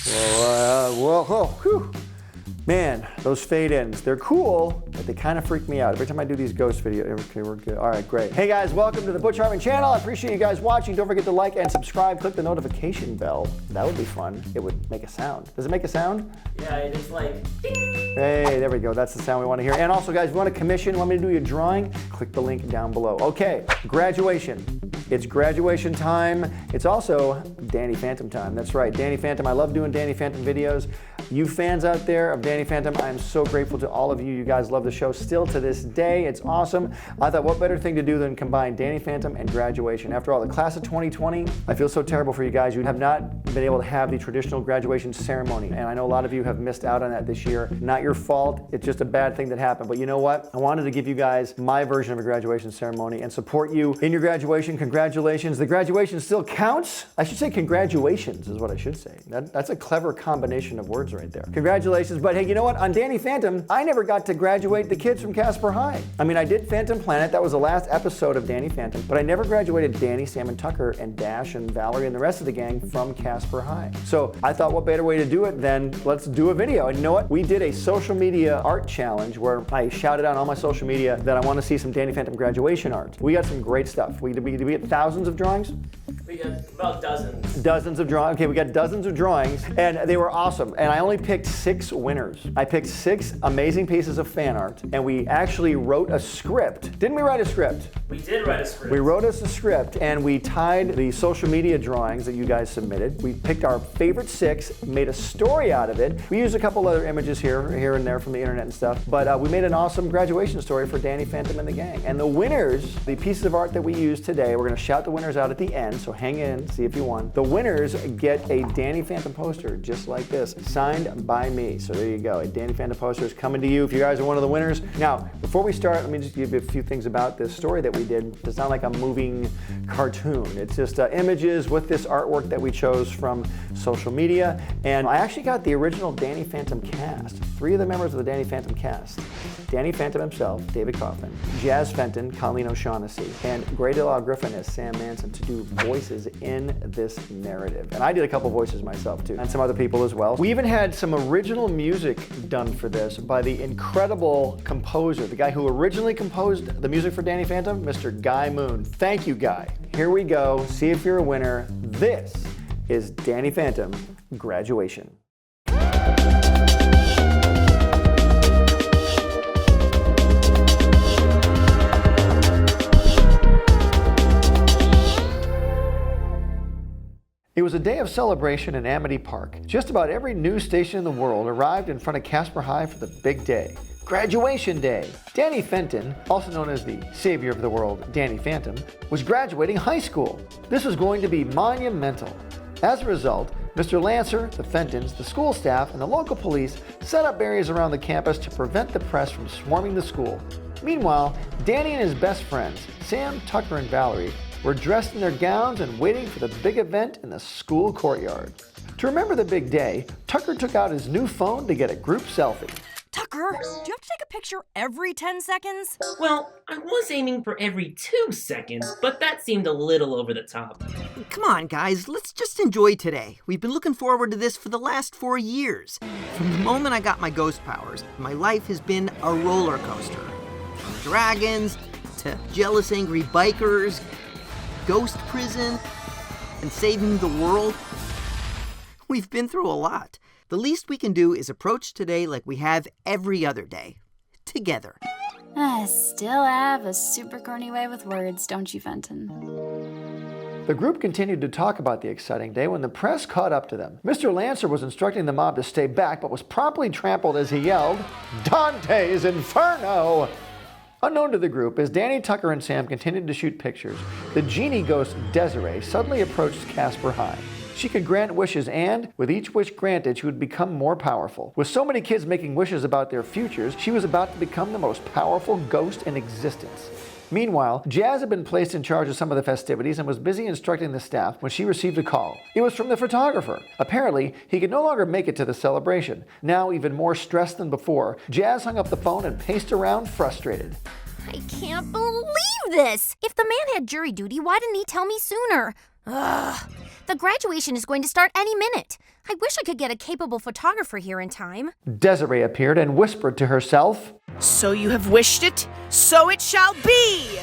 Whoa, whew. Man, those fade-ins, they're cool, but they kind of freak me out. Every time I do these ghost videos, okay, we're good. All right, great. Hey guys, welcome to the Butch Hartman channel. I appreciate you guys watching. Don't forget to like and subscribe. Click the notification bell. That would be fun. It would make a sound. Does it make a sound? Yeah, it's like ding. Hey, there we go. That's the sound we want to hear. And also, guys, if you want a commission, want me to do your drawing, click the link down below. Okay, graduation. It's graduation time. It's also Danny Phantom time. That's right, Danny Phantom. I love doing Danny Phantom videos. You fans out there of Danny Phantom, I am so grateful to all of you. You guys love the show still to this day. It's awesome. I thought, what better thing to do than combine Danny Phantom and graduation? After all, the class of 2020, I feel so terrible for you guys. You have not been able to have the traditional graduation ceremony. And I know a lot of you have missed out on that this year. Not your fault. It's just a bad thing that happened. But you know what? I wanted to give you guys my version of a graduation ceremony and support you in your graduation. Congratulations. The graduation still counts. I should say congratulations is what I should say. That's a clever combination of words right there. Congratulations. But hey, you know what? On Danny Phantom, I never got to graduate the kids from Casper High. I mean, I did Phantom Planet. That was the last episode of Danny Phantom. But I never graduated Danny, Sam, and Tucker, and Dash, and Valerie, and the rest of the gang from Casper High. So I thought, what better way to do it than let's do a video. And you know what? We did a social media art challenge where I shouted out on all my social media that I want to see some Danny Phantom graduation art. We got some great stuff. Did we get thousands of drawings? We got about dozens. Dozens of drawings. Okay, we got dozens of drawings, and they were awesome. And I only picked 6 winners. I picked 6 amazing pieces of fan art, and we actually wrote a script. Didn't we write a script? We did write a script. We wrote us a script, and we tied the social media drawings that you guys submitted. We picked our favorite 6, made a story out of it. We used a couple other images here and there from the internet and stuff, but we made an awesome graduation story for Danny Phantom and the gang. And the winners, the pieces of art that we used today, we're gonna shout the winners out at the end, so hang in, see if you won. The winners get a Danny Phantom poster just like this, signed by me. So there you go, a Danny Phantom poster is coming to you if you guys are one of the winners. Now, before we start, let me just give you a few things about this story that we did. It's not like a moving cartoon. It's just images with this artwork that we chose from social media. And I actually got the original Danny Phantom cast. 3 of the members of the Danny Phantom cast. Danny Phantom himself, David Kaufman, Jazz Fenton, Colleen O'Shaughnessey, and Grey DeLisle Griffin as Sam Manson to do voices in this narrative. And I did a couple voices myself too, and some other people as well. We even had some original music done for this by the incredible composer, the guy who originally composed the music for Danny Phantom, Mr. Guy Moon. Thank you, Guy. Here we go. See if you're a winner. This is Danny Phantom Graduation. It was a day of celebration in Amity Park. Just about every news station in the world arrived in front of Casper High for the big day. Graduation Day. Danny Fenton, also known as the savior of the world, Danny Phantom, was graduating high school. This was going to be monumental. As a result, Mr. Lancer, the Fentons, the school staff, and the local police set up barriers around the campus to prevent the press from swarming the school. Meanwhile, Danny and his best friends, Sam, Tucker, and Valerie, were dressed in their gowns and waiting for the big event in the school courtyard. To remember the big day, Tucker took out his new phone to get a group selfie. Tucker, do you have to take a picture every 10 seconds? Well, I was aiming for every 2 seconds, but that seemed a little over the top. Come on, guys, let's just enjoy today. We've been looking forward to this for the last 4 years. From the moment I got my ghost powers, my life has been a roller coaster. From dragons, to jealous angry bikers, ghost prison, and saving the world. We've been through a lot. The least we can do is approach today like we have every other day. Together. I still have a super corny way with words, don't you, Fenton? The group continued to talk about the exciting day when the press caught up to them. Mr. Lancer was instructing the mob to stay back, but was promptly trampled as he yelled, "Dante's Inferno!" Unknown to the group, as Danny, Tucker, and Sam continued to shoot pictures, the genie ghost Desiree suddenly approached Casper High. She could grant wishes, and with each wish granted, she would become more powerful. With so many kids making wishes about their futures, she was about to become the most powerful ghost in existence. Meanwhile, Jazz had been placed in charge of some of the festivities and was busy instructing the staff when she received a call. It was from the photographer. Apparently, he could no longer make it to the celebration. Now, even more stressed than before, Jazz hung up the phone and paced around frustrated. I can't believe this! If the man had jury duty, why didn't he tell me sooner? Ugh. The graduation is going to start any minute. I wish I could get a capable photographer here in time. Desiree appeared and whispered to herself, So you have wished it, so it shall be!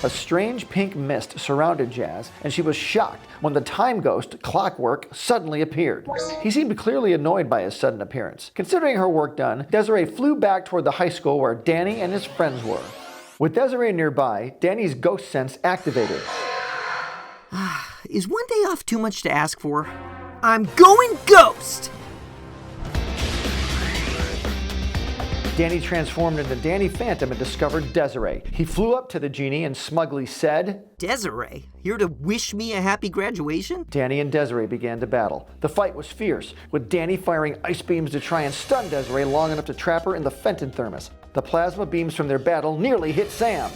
A strange pink mist surrounded Jazz, and she was shocked when the time ghost, Clockwork, suddenly appeared. He seemed clearly annoyed by his sudden appearance. Considering her work done, Desiree flew back toward the high school where Danny and his friends were. With Desiree nearby, Danny's ghost sense activated. Is one day off too much to ask for? I'm going ghost! Danny transformed into Danny Phantom and discovered Desiree. He flew up to the genie and smugly said, Desiree, here to wish me a happy graduation? Danny and Desiree began to battle. The fight was fierce, with Danny firing ice beams to try and stun Desiree long enough to trap her in the Fenton thermos. The plasma beams from their battle nearly hit Sam.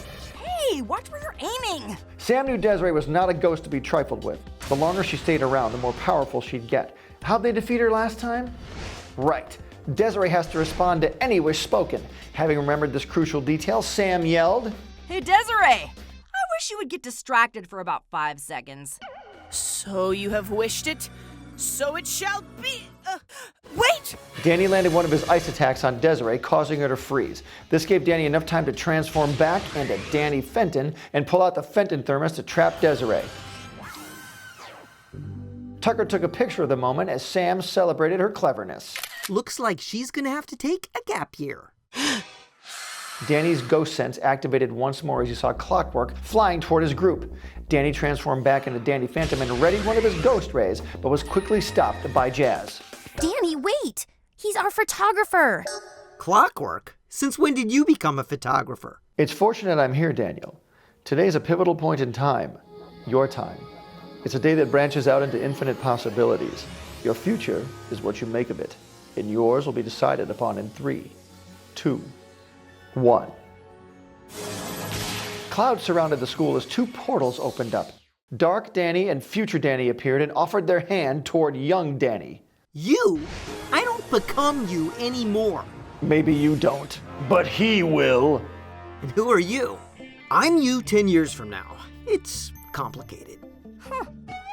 Hey, watch where you're aiming! Sam knew Desiree was not a ghost to be trifled with. The longer she stayed around, the more powerful she'd get. How'd they defeat her last time? Right. Desiree has to respond to any wish spoken. Having remembered this crucial detail, Sam yelled, Hey, Desiree! I wish you would get distracted for about 5 seconds. So you have wished it, so it shall be. Wait! Danny landed one of his ice attacks on Desiree, causing her to freeze. This gave Danny enough time to transform back into Danny Fenton and pull out the Fenton thermos to trap Desiree. Tucker took a picture of the moment as Sam celebrated her cleverness. Looks like she's gonna have to take a gap year. Danny's ghost sense activated once more as he saw Clockwork flying toward his group. Danny transformed back into Danny Phantom and readied one of his ghost rays, but was quickly stopped by Jazz. Danny, wait! He's our photographer. Clockwork? Since when did you become a photographer? It's fortunate I'm here, Daniel. Today's a pivotal point in time. Your time. It's a day that branches out into infinite possibilities. Your future is what you make of it, and yours will be decided upon in 3, 2, 1. Clouds surrounded the school as 2 portals opened up. Dark Danny and Future Danny appeared and offered their hand toward young Danny. You? I don't become you anymore. Maybe you don't, but he will. And who are you? I'm you 10 years from now. It's complicated.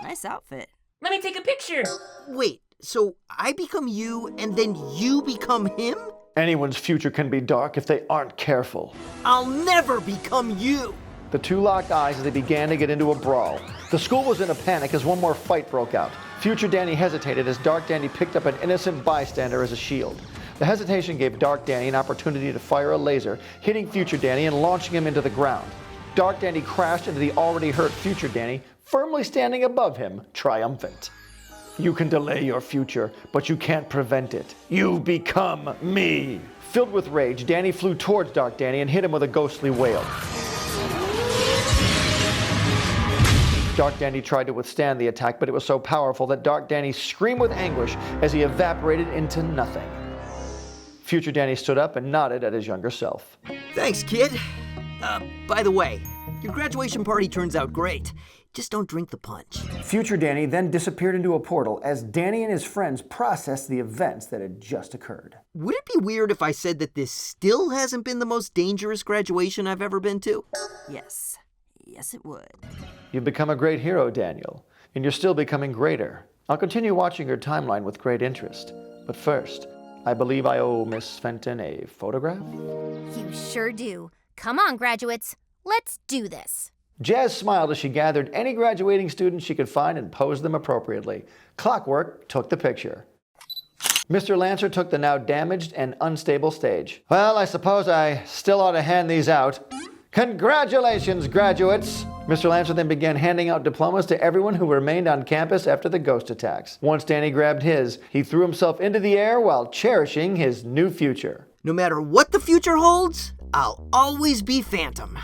Nice outfit. Let me take a picture. Wait, so I become you and then you become him? Anyone's future can be dark if they aren't careful. I'll never become you! The 2 locked eyes as they began to get into a brawl. The school was in a panic as one more fight broke out. Future Danny hesitated as Dark Danny picked up an innocent bystander as a shield. The hesitation gave Dark Danny an opportunity to fire a laser, hitting Future Danny and launching him into the ground. Dark Danny crashed into the already hurt Future Danny, firmly standing above him, triumphant. You can delay your future, but you can't prevent it. You've become me. Filled with rage, Danny flew towards Dark Danny and hit him with a ghostly wail. Dark Danny tried to withstand the attack, but it was so powerful that Dark Danny screamed with anguish as he evaporated into nothing. Future Danny stood up and nodded at his younger self. Thanks, kid. By the way, your graduation party turns out great. Just don't drink the punch. Future Danny then disappeared into a portal as Danny and his friends processed the events that had just occurred. Would it be weird if I said that this still hasn't been the most dangerous graduation I've ever been to? Yes. Yes, it would. You've become a great hero, Daniel, and you're still becoming greater. I'll continue watching your timeline with great interest. But first, I believe I owe Miss Fenton a photograph? You sure do. Come on, graduates. Let's do this. Jazz smiled as she gathered any graduating students she could find and posed them appropriately. Clockwork took the picture. Mr. Lancer took the now damaged and unstable stage. Well, I suppose I still ought to hand these out. Congratulations, graduates! Mr. Lancer then began handing out diplomas to everyone who remained on campus after the ghost attacks. Once Danny grabbed his, he threw himself into the air while cherishing his new future. No matter what the future holds, I'll always be Phantom.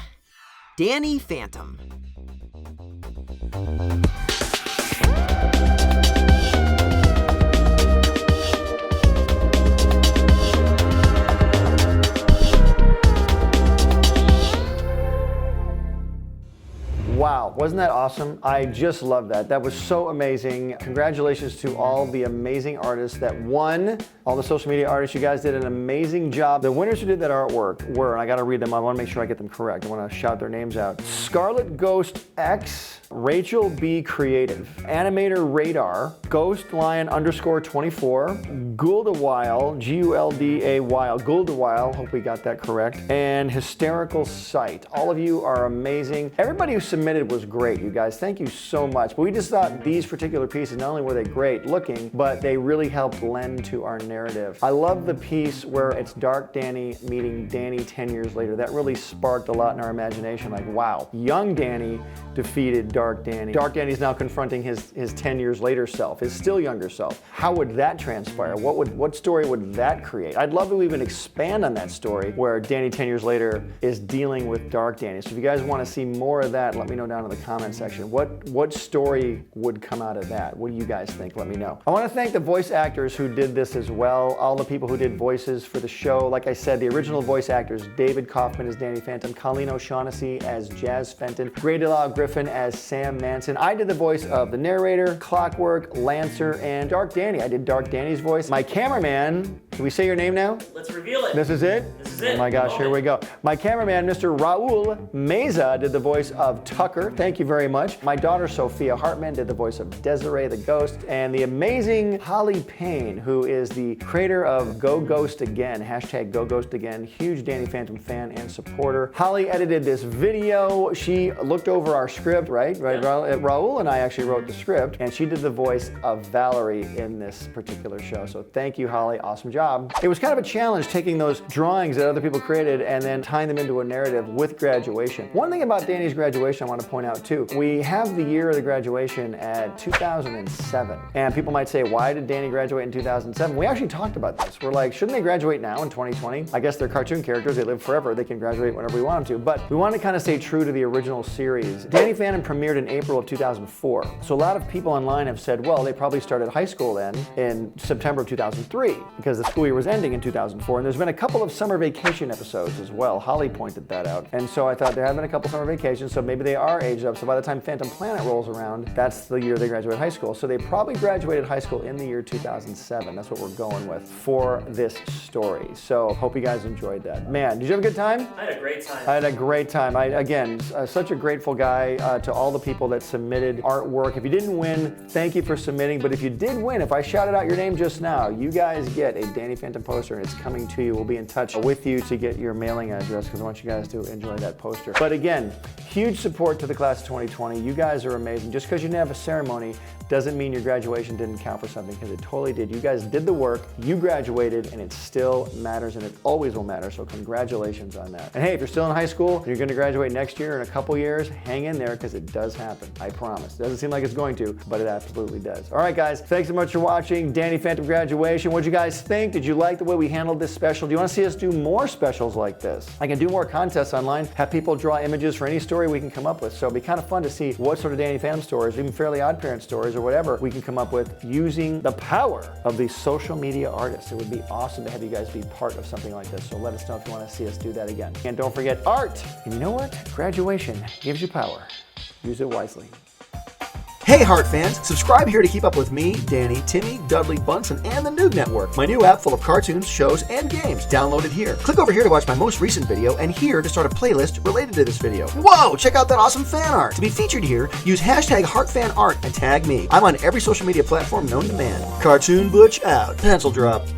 Danny Phantom. Wow, wasn't that awesome? I just love that. That was so amazing. Congratulations to all the amazing artists that won, all the social media artists. You guys did an amazing job. The winners who did that artwork were, and I gotta read them, I wanna make sure I get them correct. I wanna shout their names out. ScarletGhostx, RachelBCreative, Animatorradar, GhostLion_24, GuldaWile, GuldaWile, GuldaWile, hope we got that correct, and HystericalSight. All of you are amazing. Everybody who submitted was great, you guys. Thank you so much. But we just thought these particular pieces, not only were they great looking, but they really helped lend to our narrative. I love the piece where it's Dark Danny meeting Danny 10 years later. That really sparked a lot in our imagination. Like, wow, young Danny defeated Dark Danny. Dark Danny's now confronting his 10 years later self, his still younger self. How would that transpire? What story would that create? I'd love to even expand on that story where Danny 10 years later is dealing with Dark Danny. So if you guys want to see more of that, let me know down in the comment section. What story would come out of that? What do you guys think? Let me know. I want to thank the voice actors who did this as well. All the people who did voices for the show. Like I said, the original voice actors, David Kaufman as Danny Phantom, Colleen O'Shaughnessey as Jazz Fenton, Griffin as Sam Manson. I did the voice of the narrator, Clockwork, Lancer, and Dark Danny. I did Dark Danny's voice. My cameraman, can we say your name now? Let's reveal it. This is it? This is it. Oh my gosh, here we go. My cameraman, Mr. Raul Meza, did the voice of Tucker. Thank you very much. My daughter, Sophia Hartman, did the voice of Desiree the Ghost. And the amazing Holly Payne, who is the creator of Go Ghost Again, hashtag Go Ghost Again, huge Danny Phantom fan and supporter. Holly edited this video. She looked over our script, right? Raul and I actually wrote the script, and she did the voice of Valerie in this particular show. So thank you, Holly. Awesome job. It was kind of a challenge taking those drawings that other people created and then tying them into a narrative with graduation. One thing about Danny's graduation I want to point out too, we have the year of the graduation at 2007. And people might say, why did Danny graduate in 2007? We actually talked about this. We're like, shouldn't they graduate now in 2020? I guess they're cartoon characters. They live forever. They can graduate whenever we want them to. But we want to kind of stay true to the original series. Danny Phantom premiered in April of 2004. So a lot of people online have said, well, they probably started high school then in September of 2003 because the school year was ending in 2004. And there's been a couple of summer vacation episodes as well. Holly pointed that out. And so I thought there have been a couple summer vacations, so maybe they are aged up. So by the time Phantom Planet rolls around, that's the year they graduate high school. So they probably graduated high school in the year 2007. That's what we're going with for this story. So hope you guys enjoyed that. Man, did you have a good time? I had a great time. I had a great time. Again, such a grateful guy to all the people that submitted artwork. If you didn't win, thank you for submitting. But if you did win, if I shouted out your name just now, you guys get a Danny Phantom poster and it's coming to you. We'll be in touch with you to get your mailing address because I want you guys to enjoy that poster. But again, huge support to the class of 2020. You guys are amazing. Just because you didn't have a ceremony doesn't mean your graduation didn't count for something, because it totally did. You guys did the work, you graduated, and it still matters, and it always will matter, so congratulations on that. And hey, if you're still in high school and you're gonna graduate next year in a couple years, hang in there, because it does happen, I promise. It doesn't seem like it's going to, but it absolutely does. All right, guys, thanks so much for watching Danny Phantom graduation. What'd you guys think? Did you like the way we handled this special? Do you wanna see us do more specials like this? I can do more contests online, have people draw images for any story we can come up with, so it'd be kind of fun to see what sort of Danny Phantom stories, even Fairly Odd Parent stories, or whatever we can come up with using the power of these social media artists. It would be awesome to have you guys be part of something like this. So let us know if you want to see us do that again. And don't forget art. And you know what? Graduation gives you power. Use it wisely. Hey Heart fans, subscribe here to keep up with me, Danny, Timmy, Dudley, Bunsen, and the NOOG Network, my new app full of cartoons, shows, and games. Download it here. Click over here to watch my most recent video, and here to start a playlist related to this video. Whoa, check out that awesome fan art. To be featured here, use hashtag HeartFanArt and tag me. I'm on every social media platform known to man. Cartoon Butch out. Pencil drop.